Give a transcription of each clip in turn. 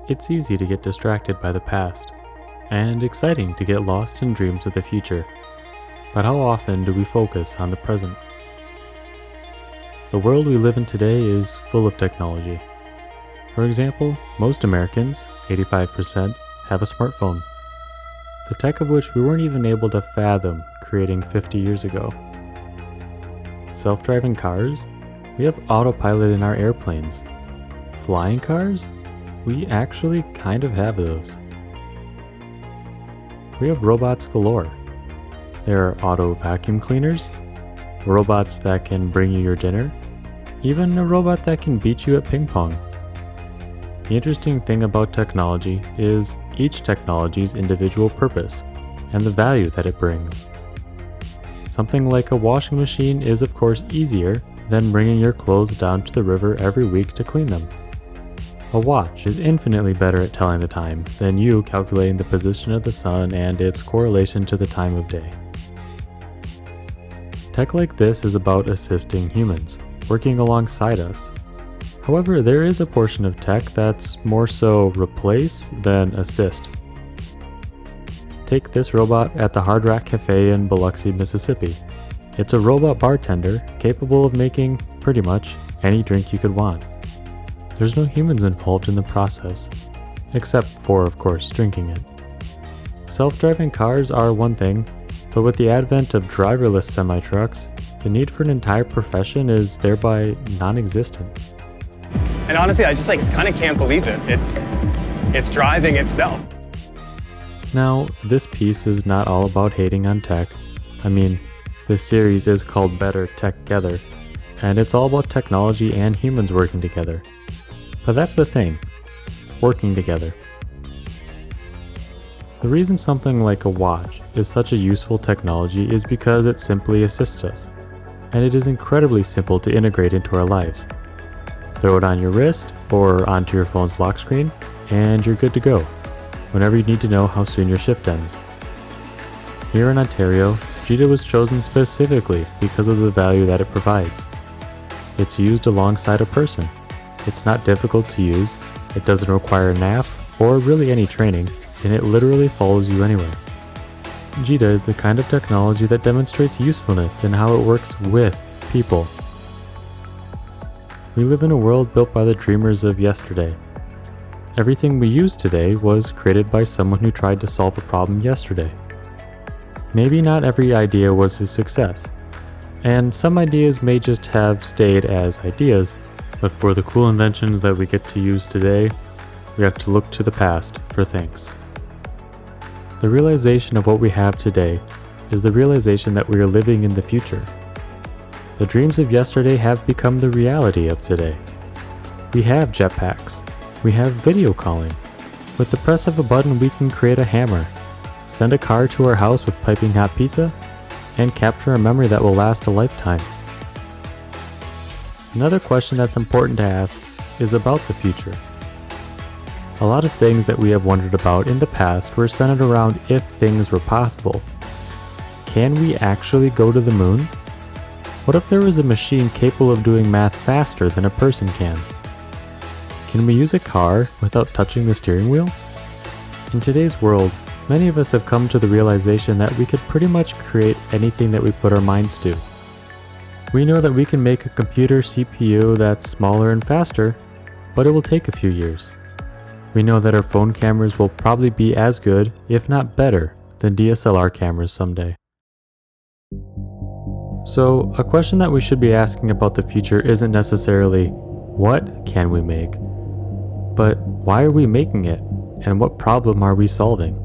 It's easy to get distracted by the past, and exciting to get lost in dreams of the future. But how often do we focus on the present? The world we live in today is full of technology. For example, most Americans, 85%, have a smartphone, the tech of which we weren't even able to fathom creating 50 years ago. Self-driving cars? We have autopilot in our airplanes. Flying cars? We actually kind of have those. We have robots galore. There are auto vacuum cleaners, robots that can bring you your dinner, even a robot that can beat you at ping pong. The interesting thing about technology is each technology's individual purpose and the value that it brings. Something like a washing machine is of course easier than bringing your clothes down to the river every week to clean them. A watch is infinitely better at telling the time than you calculating the position of the sun and its correlation to the time of day. Tech like this is about assisting humans, working alongside us. However, there is a portion of tech that's more so replace than assist. Take this robot at the Hard Rock Cafe in Biloxi, Mississippi. It's a robot bartender capable of making pretty much any drink you could want. There's no humans involved in the process, except for, of course, drinking it. Self-driving cars are one thing, but with the advent of driverless semi-trucks, the need for an entire profession is thereby non-existent. And honestly, I just kind of can't believe it. It's driving itself. Now, this piece is not all about hating on tech. I mean, this series is called Better Tech-gether, and it's all about technology and humans working together. But that's the thing, working together. The reason something like a watch is such a useful technology is because it simply assists us, and it is incredibly simple to integrate into our lives. Throw it on your wrist or onto your phone's lock screen, and you're good to go whenever you need to know how soon your shift ends. Here in Ontario, Gita was chosen specifically because of the value that it provides. It's used alongside a person. It's not difficult to use, it doesn't require an app or really any training, and it literally follows you anywhere. Gita is the kind of technology that demonstrates usefulness in how it works with people. We live in a world built by the dreamers of yesterday. Everything we use today was created by someone who tried to solve a problem yesterday. Maybe not every idea was a success, and some ideas may just have stayed as ideas, but for the cool inventions that we get to use today, we have to look to the past for things. The realization of what we have today is the realization that we are living in the future. The dreams of yesterday have become the reality of today. We have jetpacks. We have video calling. With the press of a button, we can create a hammer, send a car to our house with piping hot pizza, and capture a memory that will last a lifetime. Another question that's important to ask is about the future. A lot of things that we have wondered about in the past were centered around if things were possible. Can we actually go to the moon? What if there was a machine capable of doing math faster than a person can? Can we use a car without touching the steering wheel? In today's world, many of us have come to the realization that we could pretty much create anything that we put our minds to. We know that we can make a computer CPU that's smaller and faster, but it will take a few years. We know that our phone cameras will probably be as good, if not better, than DSLR cameras someday. So, a question that we should be asking about the future isn't necessarily, what can we make? But why are we making it, and what problem are we solving?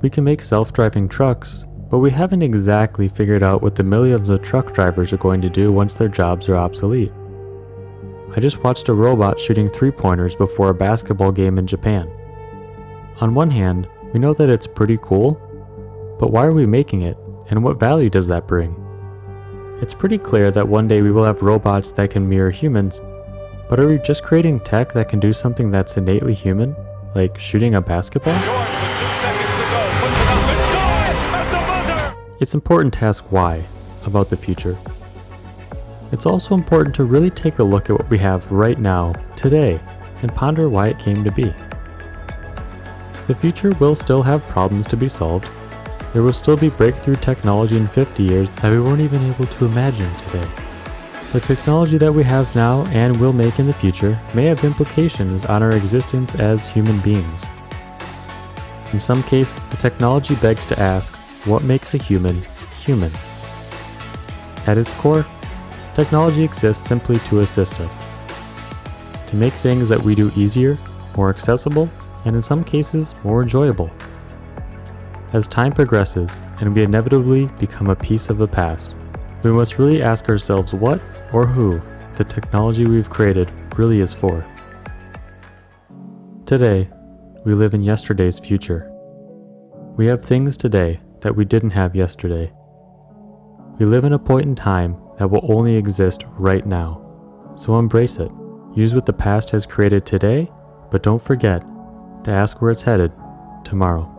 We can make self-driving trucks, but we haven't exactly figured out what the millions of truck drivers are going to do once their jobs are obsolete. I just watched a robot shooting three-pointers before a basketball game in Japan. On one hand, we know that it's pretty cool, but why are we making it, and what value does that bring? It's pretty clear that one day we will have robots that can mirror humans, but are we just creating tech that can do something that's innately human, like shooting a basketball? It's important to ask why about the future. It's also important to really take a look at what we have right now, today, and ponder why it came to be. The future will still have problems to be solved. There will still be breakthrough technology in 50 years that we weren't even able to imagine today. The technology that we have now and will make in the future may have implications on our existence as human beings. In some cases, the technology begs to ask, what makes a human human? At its core, technology exists simply to assist us, to make things that we do easier, more accessible, and in some cases, more enjoyable. As time progresses and we inevitably become a piece of the past, we must really ask ourselves what or who the technology we've created really is for. Today, we live in yesterday's future. We have things today that we didn't have yesterday. We live in a point in time that will only exist right now. So embrace it. Use what the past has created today, but don't forget to ask where it's headed tomorrow.